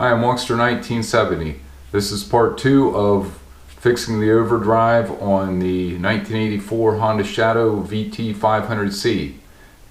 Hi, I'm Wongster 1970. This is part 2 of fixing the overdrive on the 1984 Honda Shadow VT 500C.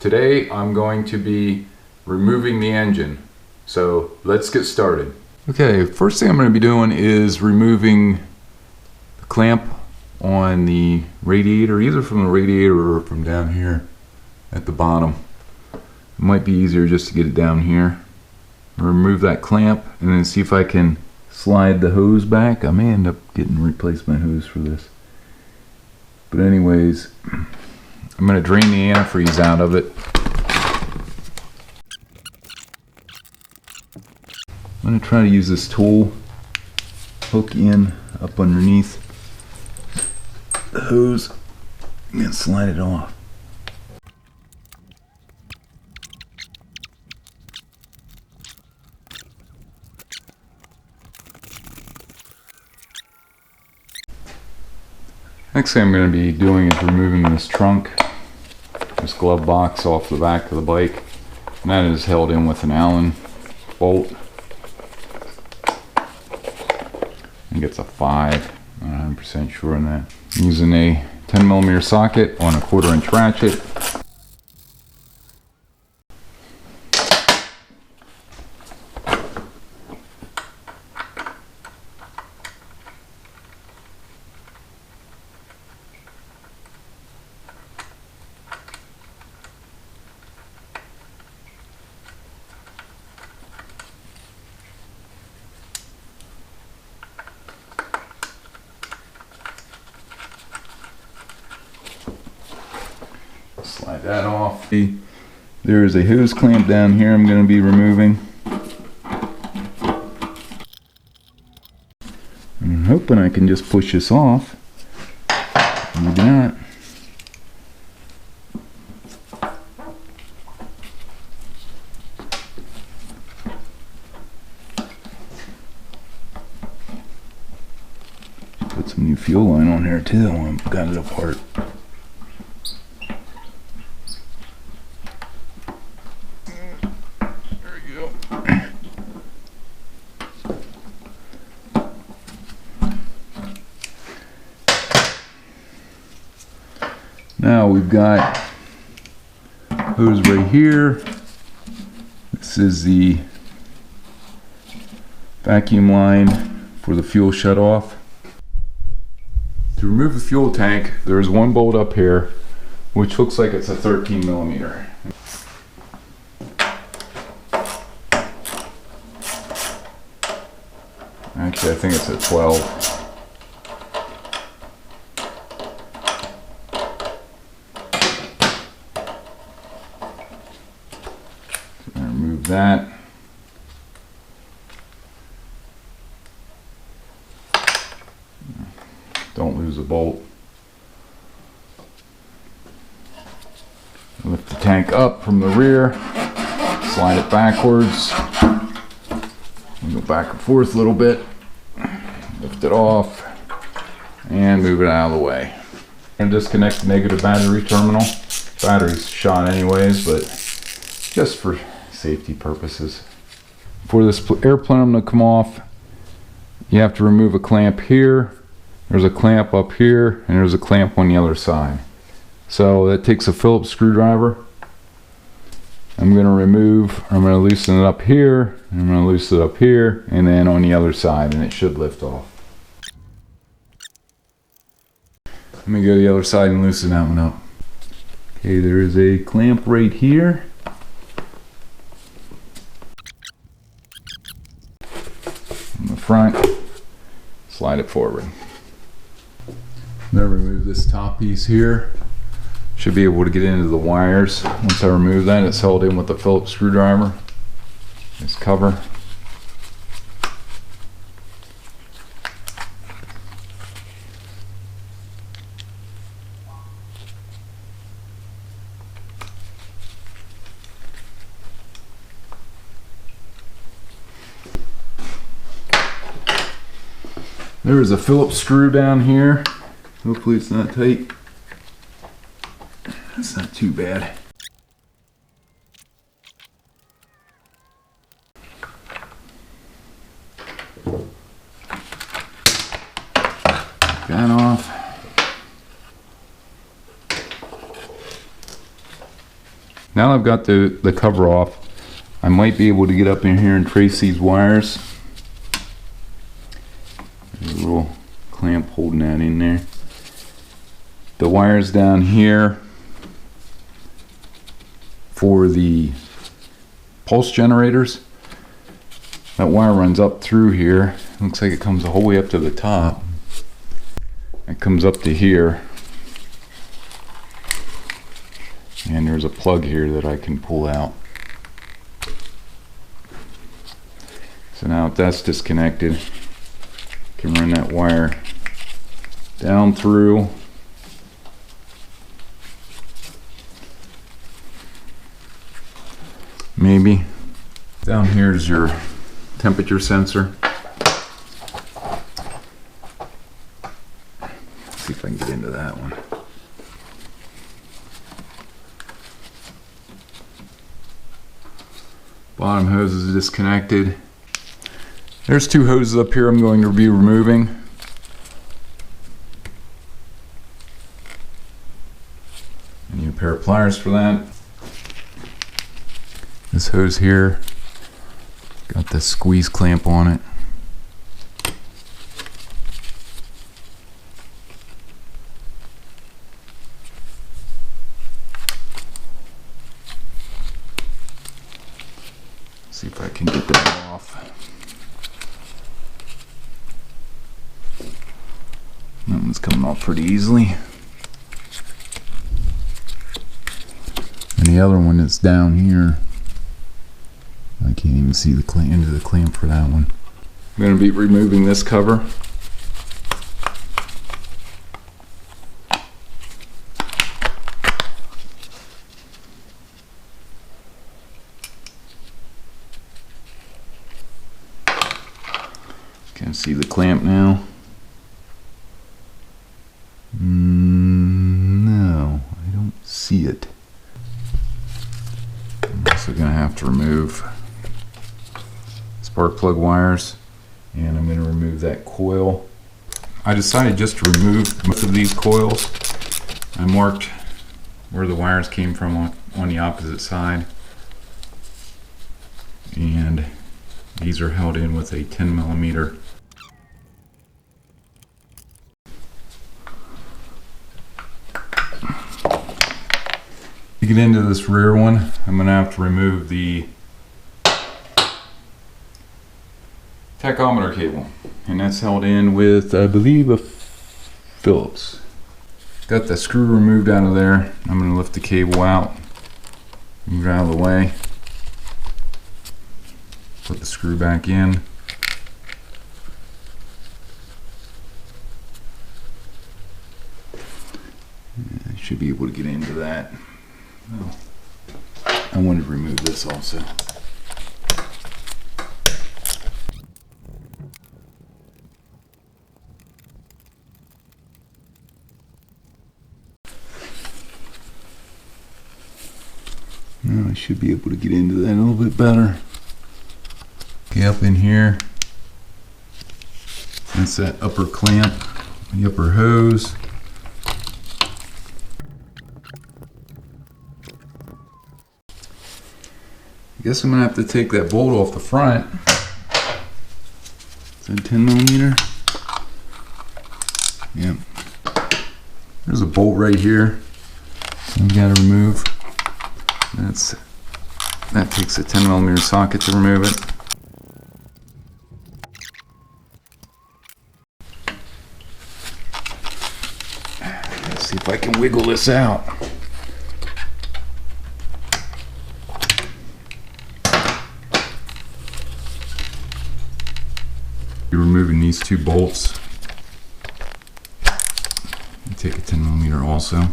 Today I'm going to be removing the engine. So let's get started. Okay, first thing I'm going to be doing is removing the clamp on the radiator, either from the radiator or from down here at the bottom. It might be easier just to get it down here. Remove that clamp and then see if I can slide the hose back. I may end up getting replacement hose for this, but anyways, I'm going to drain the antifreeze out of it. I'm going to try to use this tool, hook in up underneath the hose and slide it off. Next thing I'm going to be doing is removing this trunk, this glove box off the back of the bike, and that is held in with an Allen bolt. I think it's a 5, I'm not 100% sure on that. I'm using a 10mm socket on a 1/4" ratchet. Slide that off. There is a hose clamp down here I'm going to be removing. I'm hoping I can just push this off. Maybe not. Put some new fuel line on here too. I've got it apart. Now we've got hose right here. This is the vacuum line for the fuel shutoff. To remove the fuel tank, there's one bolt up here, which looks like it's a 13mm. Actually, I think it's a 12. Remove that. Don't lose a bolt. Lift the tank up from the rear, slide it backwards, and go back and forth a little bit, lift it off, and move it out of the way. I'm going to disconnect the negative battery terminal. Battery's shot anyways, but just for safety purposes. For this air plenum to come off, you have to remove a clamp here, there's a clamp up here, and there's a clamp on the other side. So that takes a Phillips screwdriver. I'm going to loosen it up here, and I'm going to loosen it up here, and then on the other side, and it should lift off. Let me go to the other side and loosen that one up. Okay, there is a clamp right here. Front, slide it forward. Now remove this top piece here. Should be able to get into the wires. Once I remove that, it's held in with the Phillips screwdriver. This cover. There is a Phillips screw down here. Hopefully it's not tight. That's not too bad. that off. Now I've got the cover off, I might be able to get up in here and trace these wires. There's a little clamp holding that in there. The wires down here for the pulse generators, that wire runs up through here. Looks like it comes the whole way up to the top. It comes up to here. And there's a plug here that I can pull out. So now if that's disconnected, I can run that wire down through. Maybe. Down here is your temperature sensor. Let's see if I can get into that one. Bottom hose is disconnected. There's two hoses up here I'm going to be removing. I need a pair of pliers for that. This hose here, got the squeeze clamp on it. See if I can get that off. That one's coming off pretty easily. And the other one is down here. I can't even see the end of the clamp for that one. I'm going to be removing this cover. Can't see the clamp now. No, I don't see it. I'm also going to have to remove spark plug wires, and I'm going to remove that coil. I decided just to remove most of these coils. I marked where the wires came from on the opposite side, and these are held in with a 10mm. To get into this rear one, I'm going to have to remove the tachometer cable, and that's held in with, I believe, a Phillips. Got the screw removed out of there. I'm going to lift the cable out, move it out of the way, put the screw back in. I should be able to get into that. Oh, I wanted to remove this also. Now I should be able to get into that a little bit better. Okay, up in here, that's that upper clamp, the upper hose. I guess I'm gonna have to take that bolt off the front. Is that 10mm? Yep. There's a bolt right here. So we gotta remove. That takes a 10mm socket to remove it. Let's see if I can wiggle this out. You're removing these two bolts. You take a 10mm also.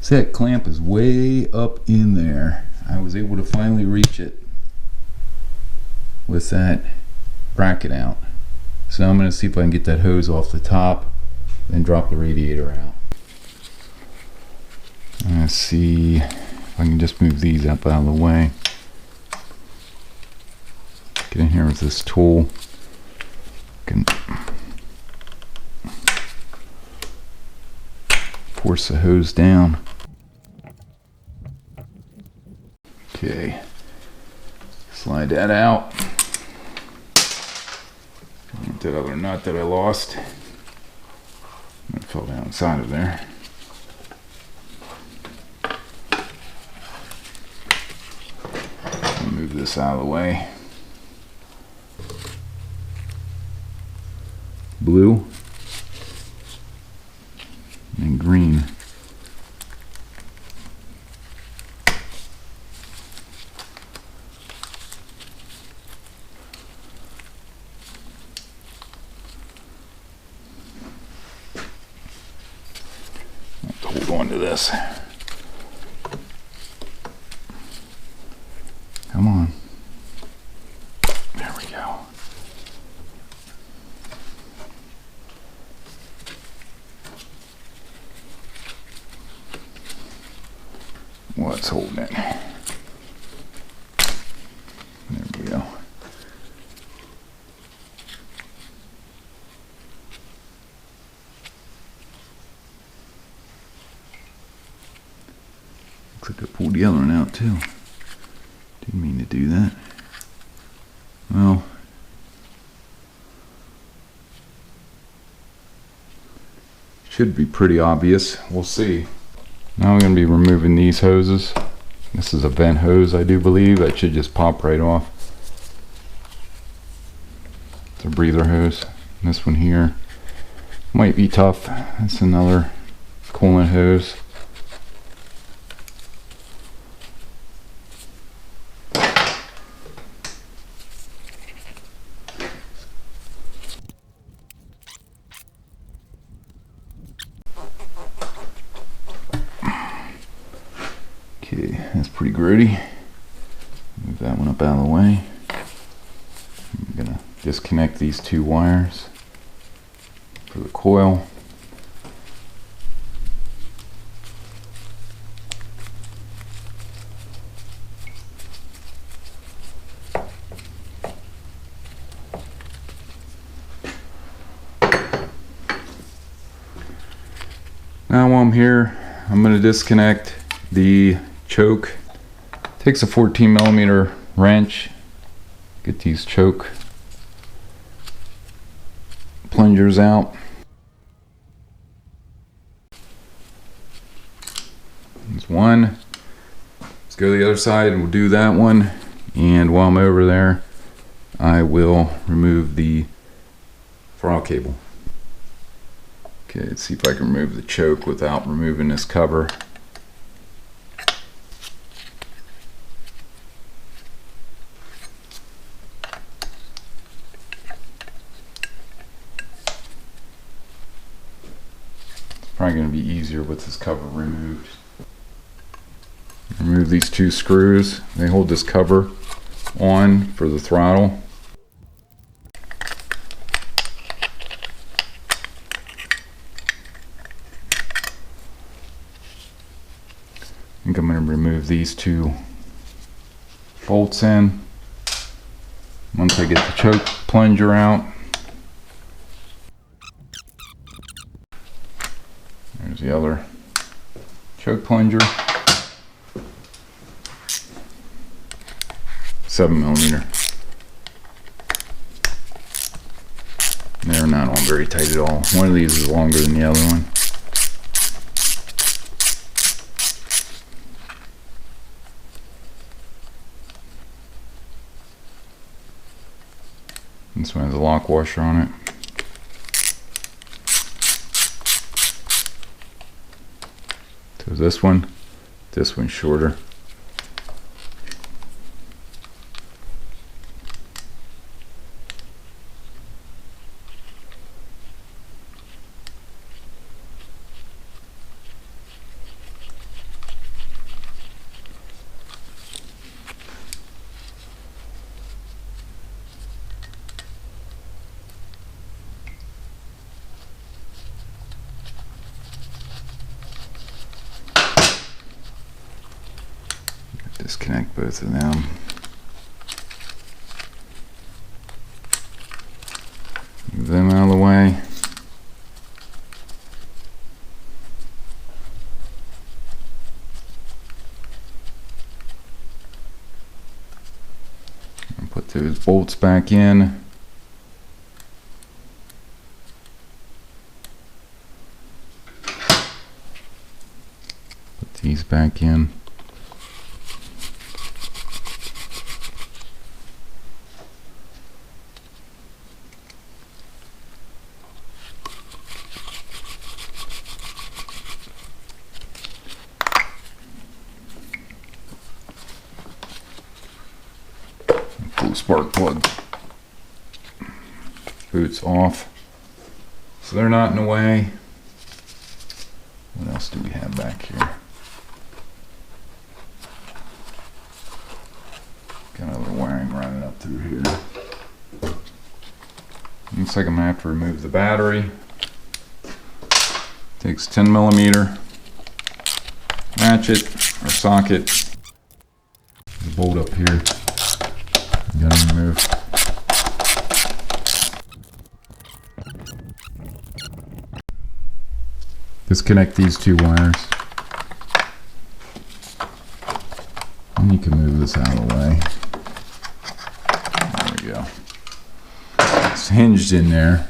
See, that clamp is way up in there. I was able to finally reach it with that bracket out. So I'm going to see if I can get that hose off the top, then drop the radiator out. Let's see if I can just move these up out of the way. Get in here with this tool. Can force the hose down. Okay, slide that out. That other nut that I lost, it fell down inside of there. Move this out of the way. Blue and green. Hold on to this. Come on. There we go. What's holding it? There we go. Looks like I pulled the other one out too. Didn't mean to do that. Well, should be pretty obvious. We'll see. Now I'm going to be removing these hoses. This is a vent hose, I do believe. That should just pop right off. It's a breather hose. This one here might be tough. That's another coolant hose. Okay, that's pretty grody. Move that one up out of the way. I'm gonna disconnect these two wires for the coil. Now while I'm here, I'm gonna disconnect the choke. Takes a 14mm wrench. Get these choke plungers out. There's one. Let's go to the other side and we'll do that one. And while I'm over there, I will remove the throttle cable. Okay, let's see if I can remove the choke without removing this cover. Probably going to be easier with this cover removed. Remove these two screws. They hold this cover on for the throttle. I think I'm going to remove these two bolts in. Once I get the choke plunger out. There's the other choke plunger. 7mm. They're not on very tight at all. One of these is longer than the other one. This one has a lock washer on it. So this one's shorter. both of them. Move them out of the way. And put those bolts back in. Put these back in. Pull spark plug boots off so they're not in the way. What else do we have back here? Got other wiring running up through here. Looks like I'm gonna have to remove the battery. Takes 10mm ratchet or socket. The bolt up here. Gotta remove. Disconnect these two wires. And you can move this out of the way. There we go. It's hinged in there.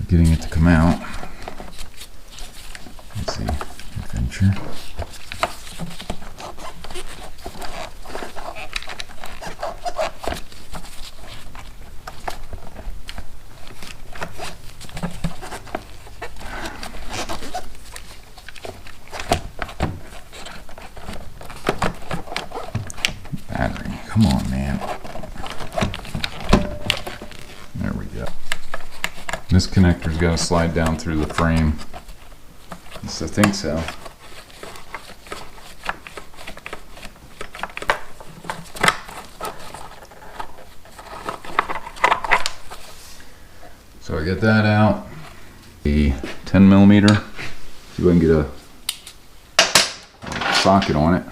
Getting it to come out. Let's see. Adventure. Battery. Come on, man. There we go. This connector's got to slide down through the frame. At least I think so. So I get that out. The 10mm. See if I can get a socket on it.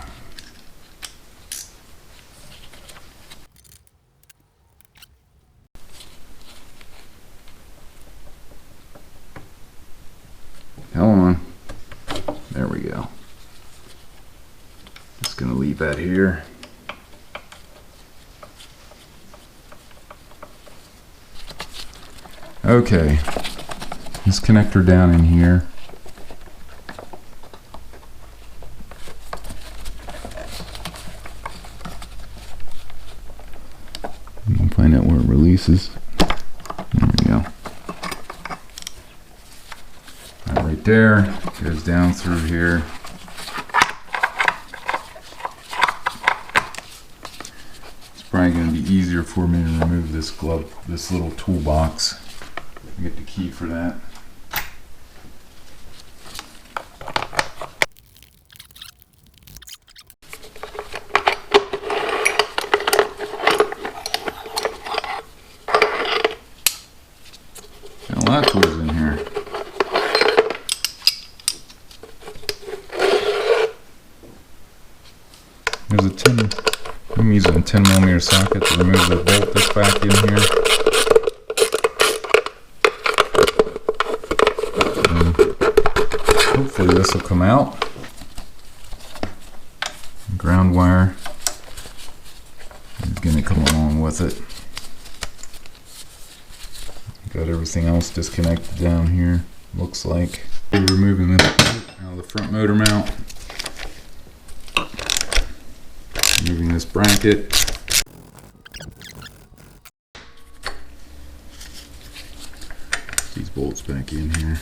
Hell on. There we go. Just gonna leave that here. Okay. This connector down in here. You can find out where it releases. There we go. Right there, goes down through here. It's probably going to be easier for me to remove this glove, this little toolbox. Get the key for that. Got a lot of tools in here. There's a 10, I'm using a 10mm socket to remove the bolt that's back in here. And hopefully this will come out. Ground wire is going to come along with it. Got everything else disconnected down here, looks like. We're removing this out of the front motor mount. Moving this bracket. These bolts back in here.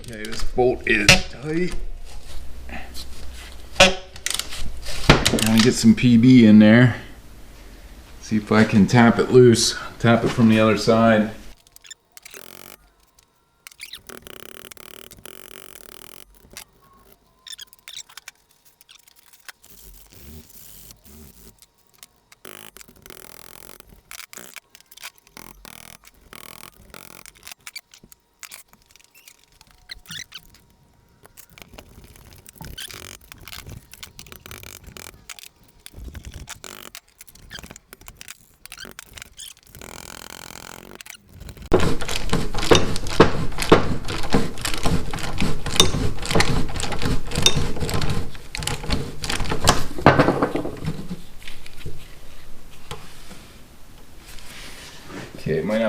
Okay, this bolt is tight. Trying to get some PB in there. See if I can tap it loose. Tap it from the other side.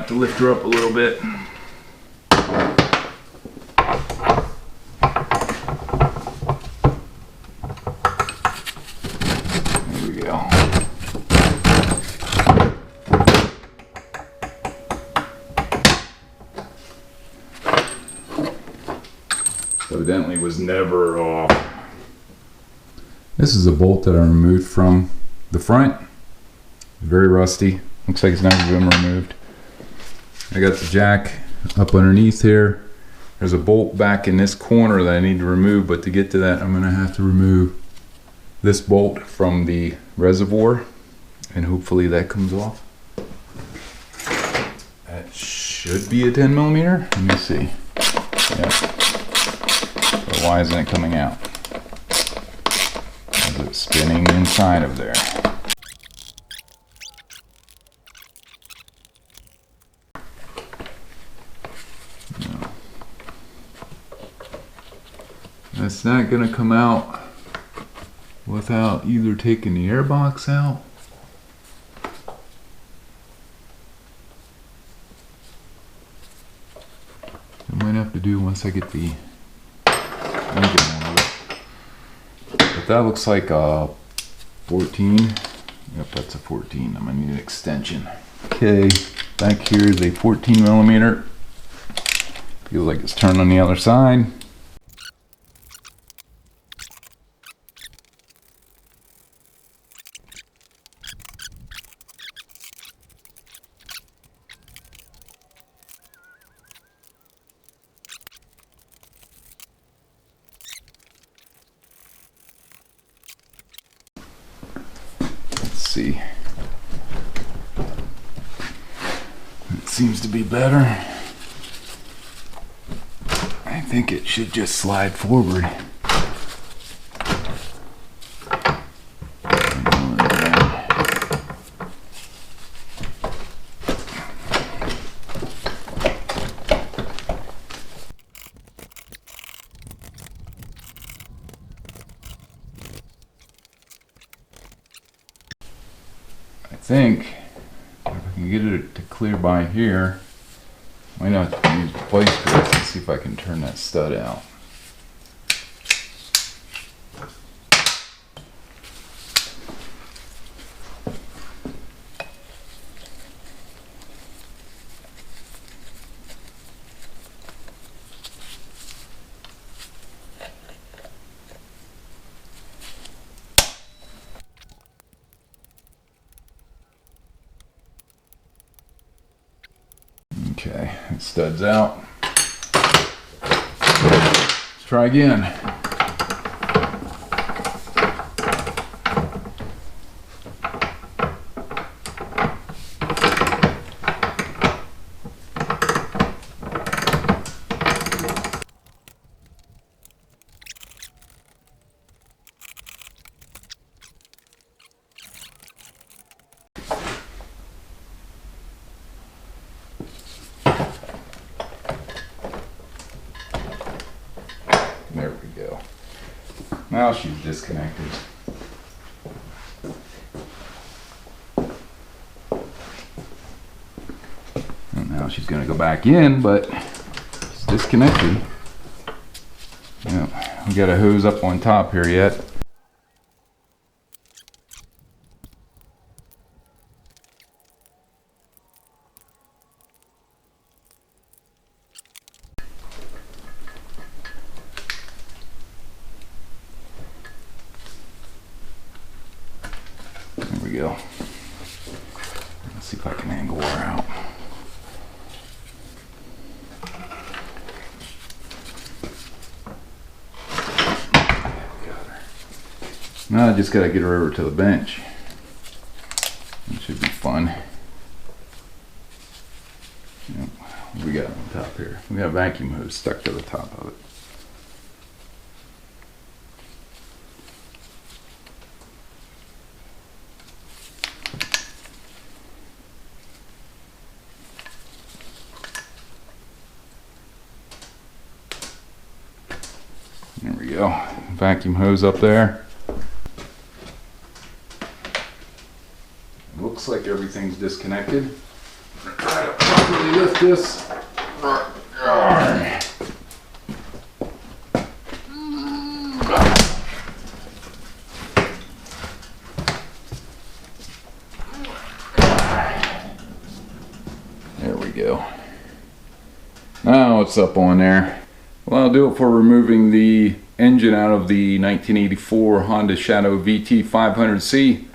have to lift her up a little bit. There we go. Evidently was never off. This is a bolt that I removed from the front. Very rusty. Looks like it's never been removed. I got the jack up underneath here. There's a bolt back in this corner that I need to remove, but to get to that I'm going to have to remove this bolt from the reservoir, and hopefully that comes off. That should be a 10mm. Let me see. Yeah. But why isn't it coming out? Is it spinning inside of there? No. That's not going to come out without either taking the air box out I might have to do once I get the engine out of it. But that looks like a 14. Yep, that's a 14. I'm gonna need an extension. Okay, back here is a 14mm. Feels like it's turned on the other side. See, it seems to be better. I think it should just slide forward. I think if I can get it to clear by here, might not have to use the place press and see if I can turn that stud out. Okay, it studs out. Let's try again. There we go. Now she's disconnected. And now she's going to go back in, but it's disconnected. Yeah, we got a hose up on top here yet. There we go. Let's see if I can angle her out. Got her. Now I just gotta get her over to the bench. It should be fun. Yep. What do we got on top here? We got a vacuum hose stuck to the top of it. There we go. Vacuum hose up there. Looks like everything's disconnected. Try to properly lift this. There we go. Now it's up on there. Well, I'll do it for removing the engine out of the 1984 Honda Shadow VT500C.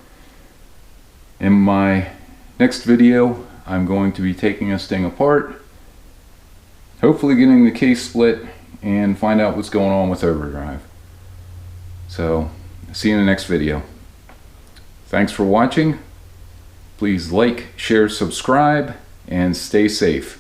In my next video, I'm going to be taking this thing apart, hopefully getting the case split, and find out what's going on with Overdrive. So, see you in the next video. Thanks for watching. Please like, share, subscribe, and stay safe.